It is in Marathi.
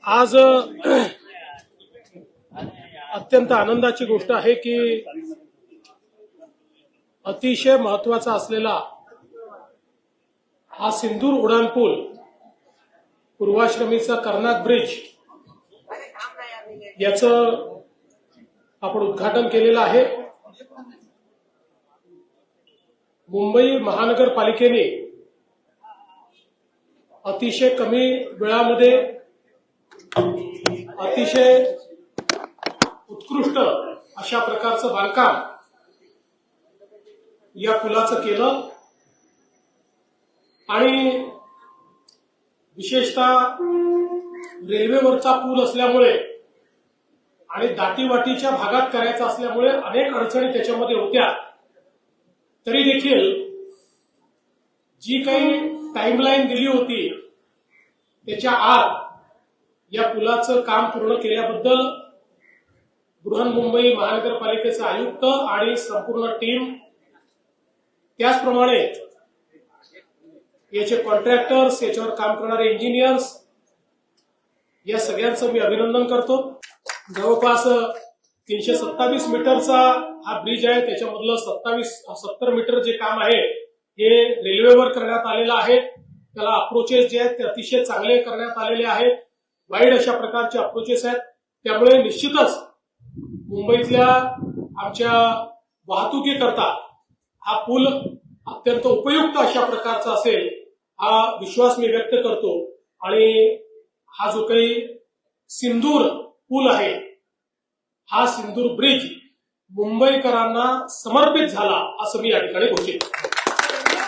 आज अत्यंत आनंदाची गोष्ट आहे की अतिशय महत्वाचा असलेला हा सिंदूर उड्डाणपूल पूर्वाश्रमीचा कर्नाक ब्रिज याचं आपण उद्घाटन केलेलं आहे। मुंबई महानगरपालिकेने अतिशय कमी वेळामध्ये अतिशय उत्कृष्ट अशा प्रकारचं बांधकाम या पुलाचं केलं आणि विशेषतः रेल्वेवरचा पूल असल्यामुळे आणि दाटीवाटीच्या भागात करायचा असल्यामुळे अनेक अडचणी त्याच्यामध्ये होत्या। तरी देखील जी काही टाइमलाईन दिली होती त्याच्या आत या पुलाचं काम पूर्ण केल्याबद्दल बृहन्मुंबई महानगरपालिकेचे आयुक्त आणि संपूर्ण टीम, त्याचप्रमाणे याचे कॉन्ट्रॅक्टर्स, याच्यावर काम करणारे इंजिनियर्स, या सगळ्यांचं मी अभिनंदन करतो। जवळपास 327 मीटरचा हा ब्रिज आहे, त्याच्यामधलं 70 मीटर जे काम आहे हे रेल्वेवर करण्यात आलेलं आहे। त्याला अप्रोचेस जे आहेत ते अतिशय चांगले करण्यात आलेले आहेत, वाईड अशा प्रकारचे अप्रोचेस आहेत। त्यामुळे निश्चितच मुंबईतल्या आमच्या वाहतुकीकरता हा पूल अत्यंत उपयुक्त अशा प्रकारचा असेल हा विश्वास मी व्यक्त करतो। आणि हा जो काही सिंदूर पूल आहे, हा सिंदूर ब्रिज मुंबईकरांना समर्पित झाला असं मी या ठिकाणी घोषित करतो।